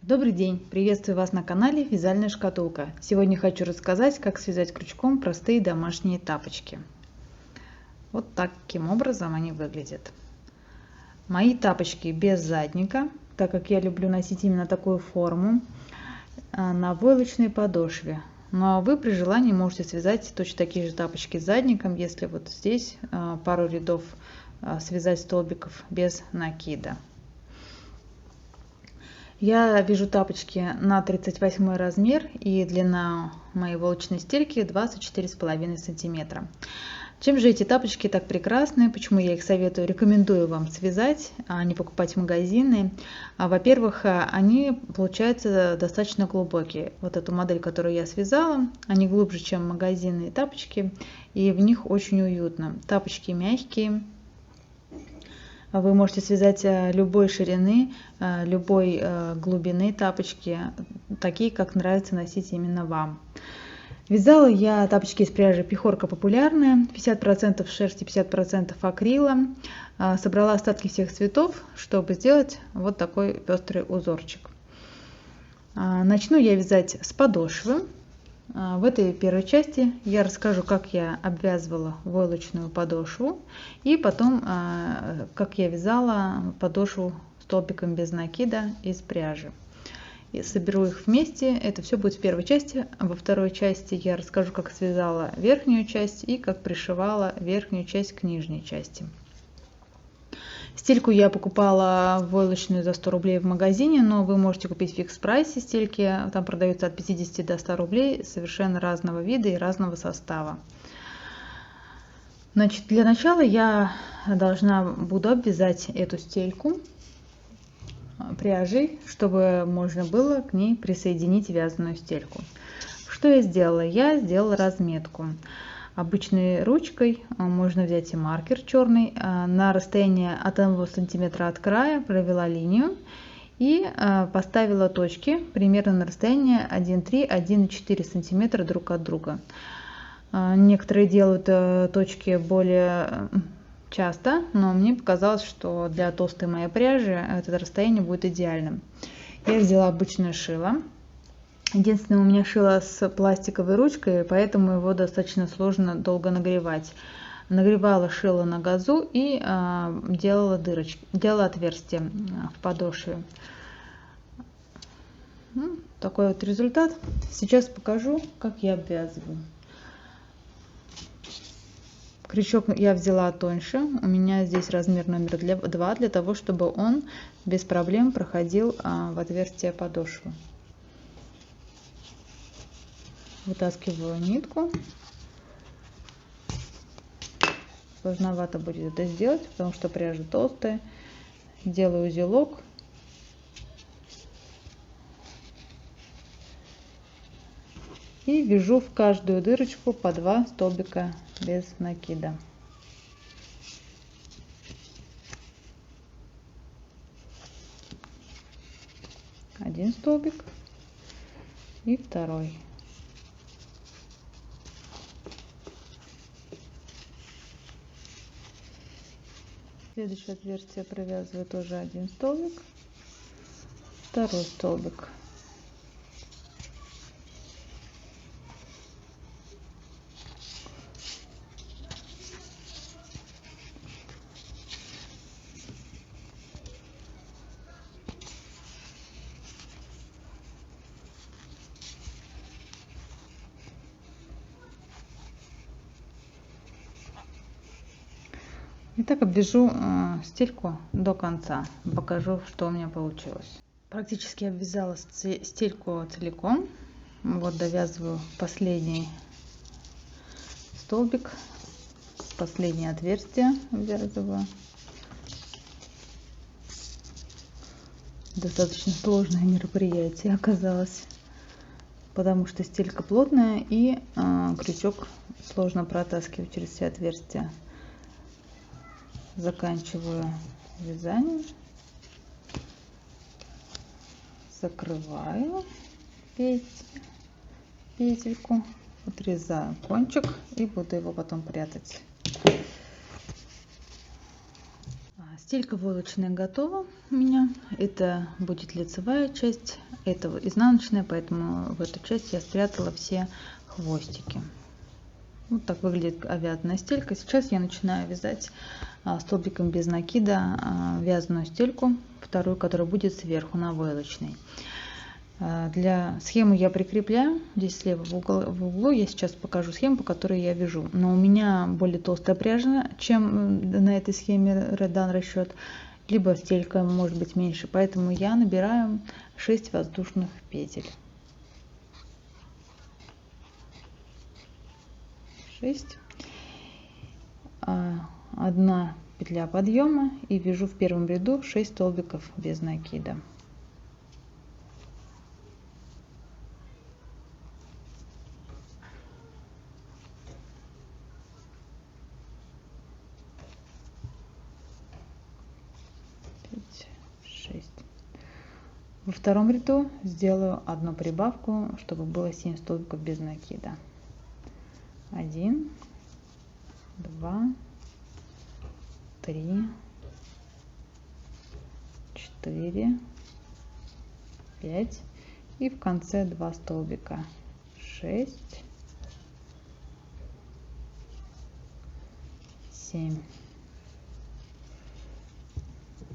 Добрый день! Приветствую вас на канале Вязальная шкатулка. Сегодня хочу рассказать, как связать крючком простые домашние тапочки. Вот таким образом они выглядят. Мои тапочки без задника, так как я люблю носить именно такую форму, на войлочной подошве. Но вы при желании можете связать точно такие же тапочки с задником, если вот здесь пару рядов связать столбиков без накида. Я вяжу тапочки на 38 размер, и длина моей войлочной стельки 24,5 сантиметра. Чем же эти тапочки так прекрасны? Почему я их советую, рекомендую вам связать, а не покупать в магазины? Во-первых, они получаются достаточно глубокие. Вот эту модель, которую я связала, они глубже, чем магазинные тапочки, и в них очень уютно. Тапочки мягкие. Вы можете связать любой ширины, любой глубины тапочки, такие, как нравится носить именно вам. Вязала я тапочки из пряжи Пехорка популярная, 50% шерсти, 50% акрила. Собрала остатки всех цветов, чтобы сделать вот такой пестрый узорчик. Начну я вязать с подошвы. В этой первой части я расскажу, как я обвязывала войлочную подошву, и потом, как я вязала подошву столбиком без накида из пряжи. И соберу их вместе. Это все будет в первой части. Во второй части я расскажу, как связала верхнюю часть и как пришивала верхнюю часть к нижней части. Стельку я покупала войлочную за 100 рублей в магазине, но вы можете купить в фикс-прайсе стельки. Там продаются от 50 до 100 рублей, совершенно разного вида и разного состава. Значит, для начала я буду обвязать эту стельку пряжей, чтобы можно было к ней присоединить вязаную стельку. Что я сделала? Я сделала разметку. Обычной ручкой можно взять и маркер черный. На расстояние от 1 сантиметра от края провела линию и поставила точки примерно на расстояние 1,3-1,4 сантиметра друг от друга. Некоторые делают точки более часто, но мне показалось, что для толстой моей пряжи это расстояние будет идеальным. Я взяла обычное шило. Единственное, у меня шило с пластиковой ручкой, поэтому его достаточно сложно долго нагревать. Нагревала шило на газу и делала отверстие в подошве. Такой вот результат. Сейчас покажу, как я обвязываю. Крючок я взяла тоньше. У меня здесь размер номер 2, для того, чтобы он без проблем проходил в отверстие подошвы. Вытаскиваю нитку. Сложновато будет это сделать, потому что пряжа толстая. Делаю узелок. И вяжу в каждую дырочку по 2 столбика без накида. Один столбик и второй. Следующее отверстие провязываю тоже один столбик, второй столбик. И так обвяжу стельку до конца. Покажу, что у меня получилось. Практически обвязала стельку целиком. Вот довязываю последний столбик, последнее отверстие ввязываю. Достаточно сложное мероприятие оказалось, потому что стелька плотная и крючок сложно протаскивать через все отверстия. Заканчиваю вязание, закрываю петельку, отрезаю кончик и буду его потом прятать. Стелька войлочная готова у меня. Это будет лицевая часть, это изнаночная, поэтому в эту часть я спрятала все хвостики. Вот так выглядит вязаная стелька. Сейчас я начинаю вязать столбиком без накида вязаную стельку, вторую, которая будет сверху на войлочной. Для схемы я прикрепляю здесь слева в углу. Я сейчас покажу схему, по которой я вяжу. Но у меня более толстая пряжа, чем на этой схеме дан расчет, либо стелька может быть меньше, поэтому я набираю 6 воздушных петель. 6. Одна петля подъема и вяжу в первом ряду 6 столбиков без накида. Во втором ряду сделаю одну прибавку, чтобы было 7 столбиков без накида. 1, 2, 3, 4, 5 и в конце 2 столбика. 6, 7.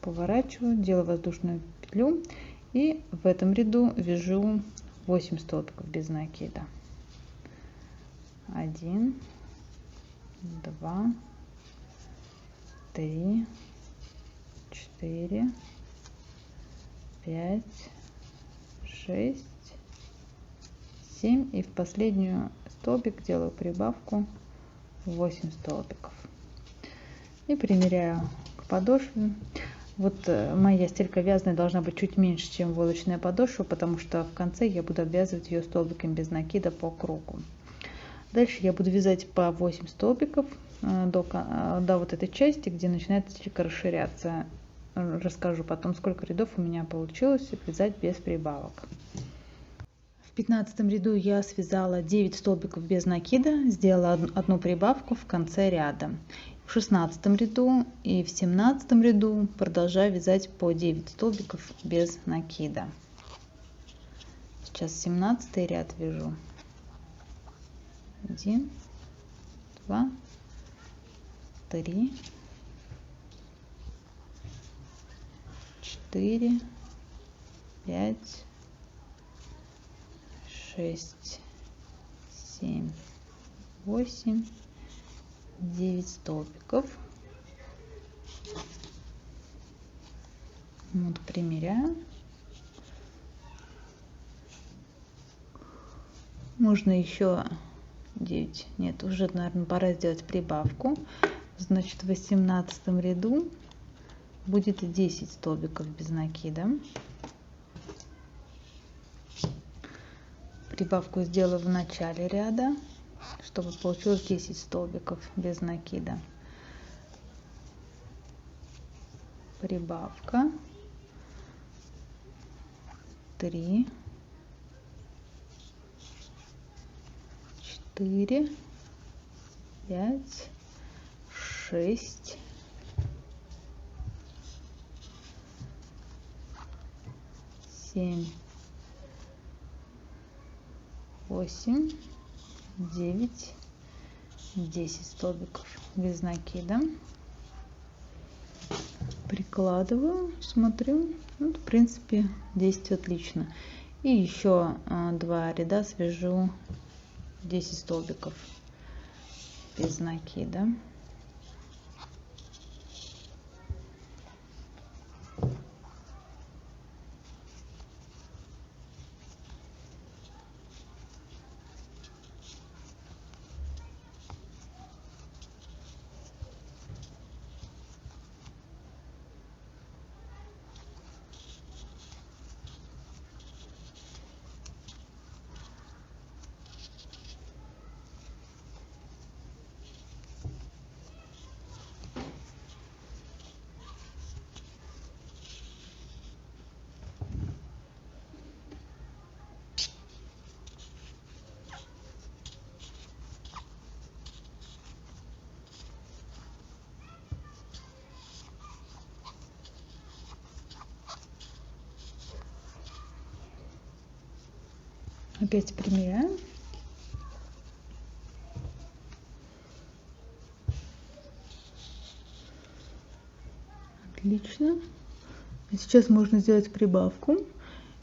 Поворачиваю, делаю воздушную петлю и в этом ряду вяжу 8 столбиков без накида. 1, 2, 3, 4, 5, 6, 7 и в последнюю столбик делаю прибавку 8 столбиков и примеряю к подошве. Вот моя стелька вязаная должна быть чуть меньше, чем войлочная подошва, потому что в конце я буду обвязывать ее столбиками без накида по кругу. Дальше я буду вязать по 8 столбиков до вот этой части, где начинает стелька расширяться. Расскажу потом, сколько рядов у меня получилось вязать без прибавок. В 15 ряду я связала 9 столбиков без накида, сделала одну прибавку в конце ряда. В 16 ряду и в 17 ряду продолжаю вязать по 9 столбиков без накида. Сейчас 17 ряд вяжу. 1, 2, 3, 4, 5, 6, 7, 8, 9 столбиков. Вот примеряю. Можно еще 9. Нет, уже, наверное, пора сделать прибавку. Значит, в 18 ряду будет 10 столбиков без накида. Прибавку сделаю в начале ряда, чтобы получилось 10 столбиков без накида. Прибавка 3, 4, 5, 6, 7, 8, 9, 10 столбиков без накида. Прикладываю, смотрю, ну, в принципе действует отлично. И еще 2 ряда свяжу 10 столбиков без накида. Опять примеряем. Отлично. Сейчас можно сделать прибавку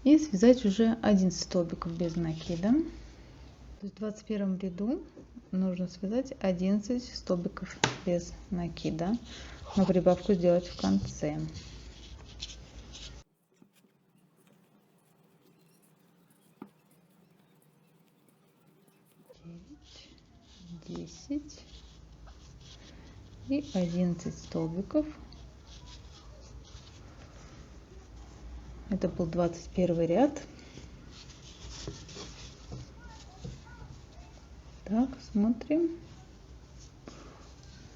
и связать уже 11 столбиков без накида. В 21 ряду нужно связать 11 столбиков без накида, но прибавку сделать в конце. 10 и 11 столбиков. Это был 21 ряд. Так, смотрим.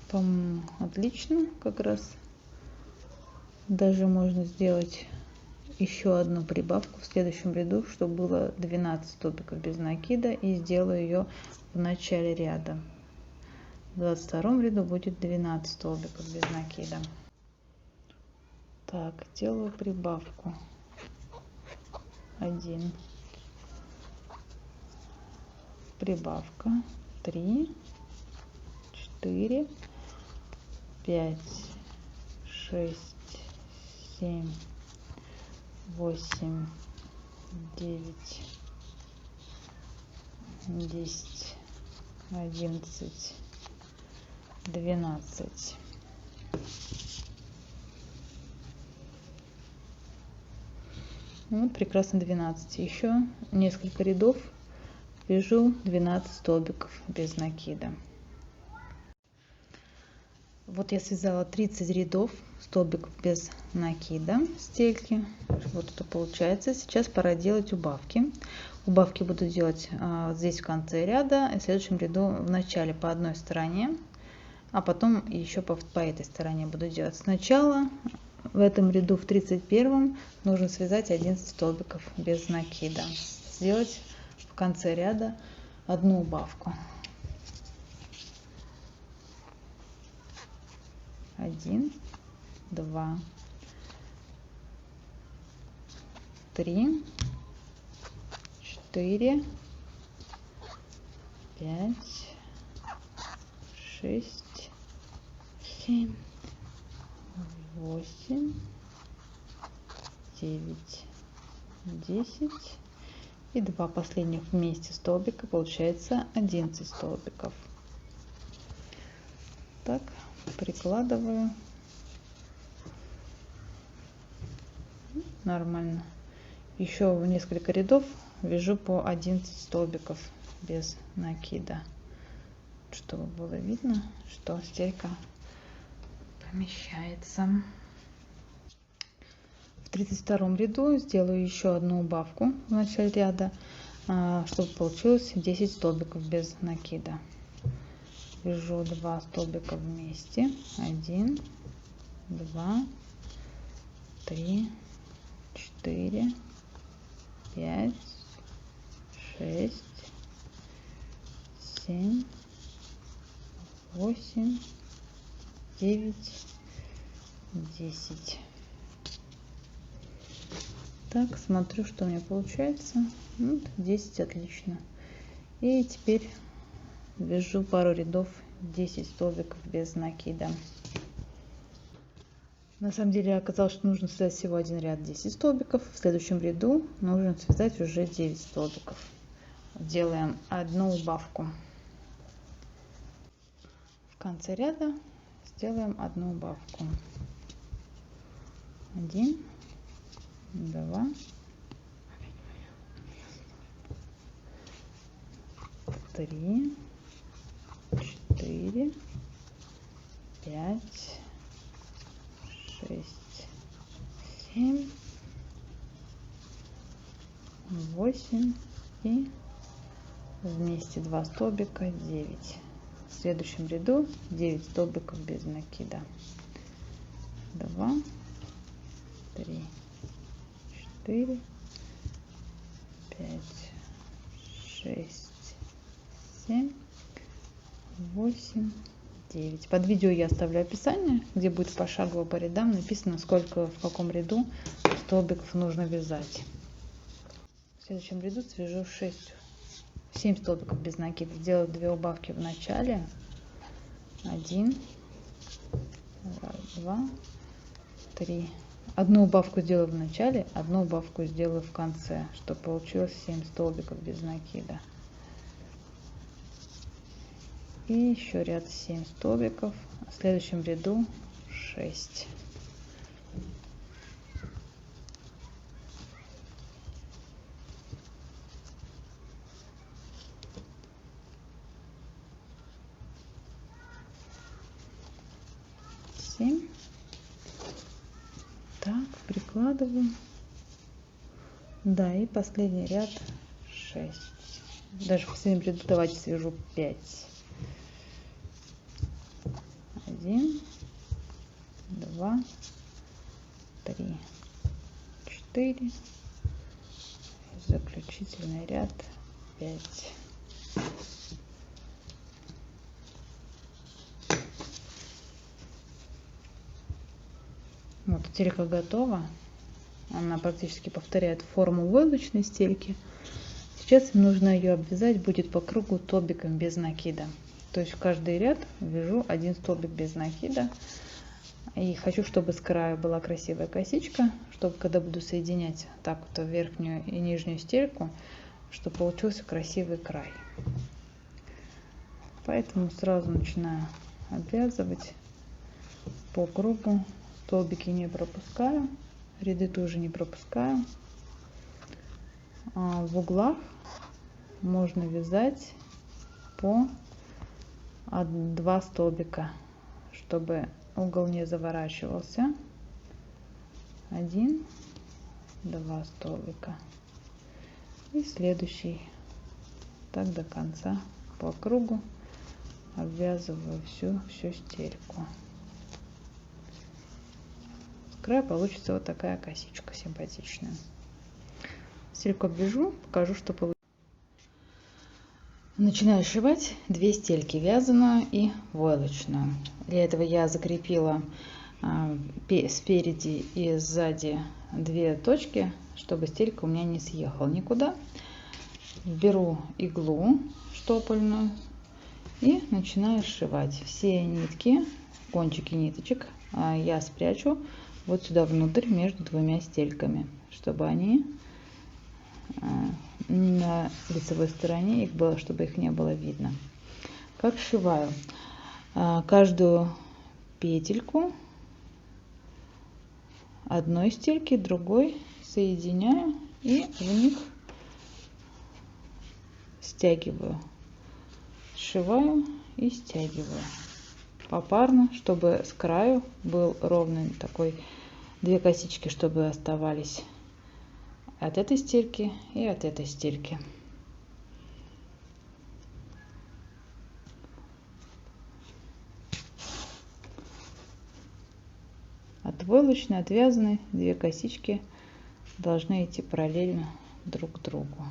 По-моему, отлично. Как раз даже можно сделать еще одну прибавку в следующем ряду, чтобы было 12 столбиков без накида, и сделаю ее в начале ряда. В 22 ряду будет 12 столбиков без накида. Так, делаю прибавку. 1, прибавка 3, 4, 5, 6, 7, 8, 9, 10, 11, 12. Вот прекрасно 12. Еще несколько рядов вяжу 12 столбиков без накида. Вот я связала 30 рядов столбиков без накида стельки. Вот это получается. Сейчас пора делать убавки. Убавки буду делать здесь в конце ряда, и в следующем ряду в начале по одной стороне, а потом еще по этой стороне буду делать. Сначала в этом ряду в 31 нужно связать 11 столбиков без накида. Сделать в конце ряда одну убавку. 1, 2, 3, 4, 5, 6, 7, 8, 9, 10 и 2 последних вместе столбика, получается 11 столбиков. Так, прикладываю. Нормально. Еще в несколько рядов вяжу по 11 столбиков без накида, чтобы было видно, что стелька помещается. В 32 ряду сделаю еще одну убавку в начале ряда, чтобы получилось 10 столбиков без накида. Вяжу 2 столбика вместе. 1, 2, 3, 4, 5, 6, 7, 8, 9, 10. Так, смотрю, что у меня получается. Вот, 10, отлично. И теперь вяжу пару рядов 10 столбиков без накида. На самом деле оказалось, что нужно связать всего один ряд 10 столбиков. В следующем ряду нужно связать уже 9 столбиков. Делаем одну убавку. В конце ряда сделаем одну убавку. 1, 2, 3, 4, 5, 6, 7, 8 и вместе 2 столбика 9. В следующем ряду 9 столбиков без накида. 2, 3, 4, 5, 6, 7, 8, 9. Под видео я оставлю описание, где будет пошагово по рядам написано, сколько в каком ряду столбиков нужно вязать. следующем ряду свяжу 7 столбиков без накида. Сделаю 2 убавки в начале. 1, 2, 3. Одну убавку сделаю в начале, одну убавку сделаю в конце, чтобы получилось 7 столбиков без накида. И еще ряд 7 столбиков. В следующем ряду 6. Так, прикладываю. Да, и последний ряд 6. Даже в последнем ряду давайте свяжу 5. 1, 2, 3, 4. Заключительный ряд 5. Вот стелька готова. Она практически повторяет форму войлочной стельки. Сейчас им нужно ее обвязать будет по кругу столбиком без накида. То есть в каждый ряд вяжу 1 столбик без накида. И хочу, чтобы с края была красивая косичка, чтобы когда буду соединять так вот верхнюю и нижнюю стельку, чтобы получился красивый край. Поэтому сразу начинаю обвязывать по кругу. Столбики не пропускаю, ряды тоже не пропускаю. В углах можно вязать по 2 столбика, чтобы угол не заворачивался. 1, 2 столбика. И следующий. Так до конца по кругу обвязываю всю стельку. С края получится вот такая косичка симпатичная. Стельку обвяжу, покажу, что получится. Начинаю сшивать 2 стельки, вязаную и войлочную. Для этого я закрепила спереди и сзади 2 точки, чтобы стелька у меня не съехала никуда. Беру иглу штопольную и начинаю сшивать. Все нитки, кончики ниточек я спрячу вот сюда внутрь между 2 стельками, чтобы они на лицевой стороне их было, чтобы их не было видно. Как сшиваю? Каждую петельку одной стельки другой соединяю и в них стягиваю, сшиваю и стягиваю попарно, чтобы с краю был ровный такой 2 косички, чтобы оставались от этой стельки и от этой стельки. От войлочной, от вязаной 2 косички должны идти параллельно друг к другу.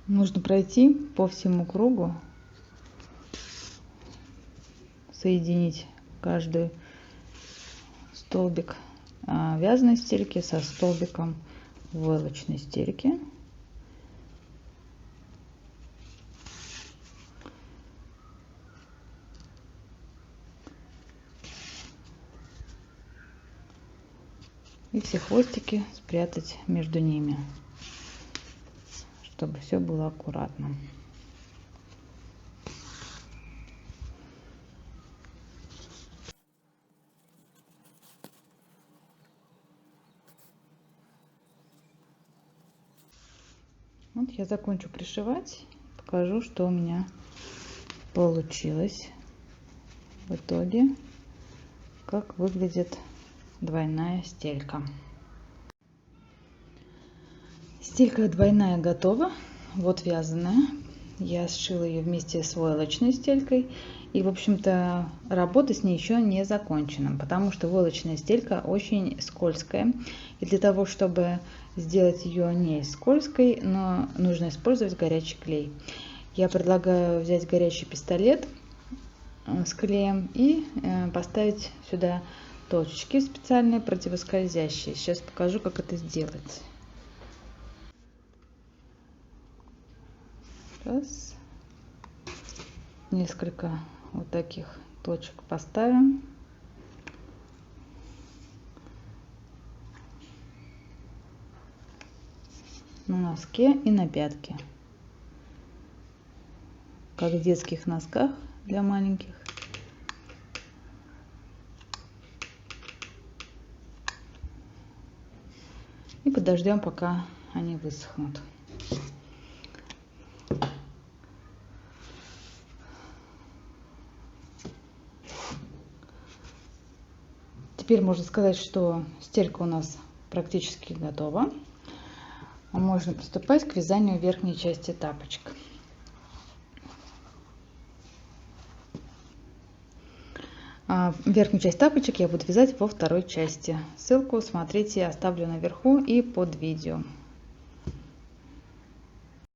Нужно пройти по всему кругу, соединить каждый столбик вязаной стельки со столбиком войлочной стельки. И все хвостики спрятать между ними, чтобы все было аккуратно. Вот я закончу пришивать, покажу, что у меня получилось в итоге, как выглядит двойная стелька. Стелька двойная готова. Вот вязаная. Я сшила ее вместе с войлочной стелькой. И, в общем-то, работа с ней еще не закончена, потому что войлочная стелька очень скользкая. И для того, чтобы сделать ее не скользкой, но нужно использовать горячий клей. я предлагаю взять горячий пистолет с клеем и поставить сюда точечки специальные противоскользящие. Сейчас покажу, как это сделать. Раз. Несколько вот таких точек поставим. На носке и на пятке, как в детских носках для маленьких. И подождем, пока они высохнут. Теперь можно сказать, что стелька у нас практически готова. Можно приступать к вязанию верхней части тапочка. Верхнюю часть тапочек я буду вязать во второй части. Ссылку смотрите, оставлю наверху и под видео.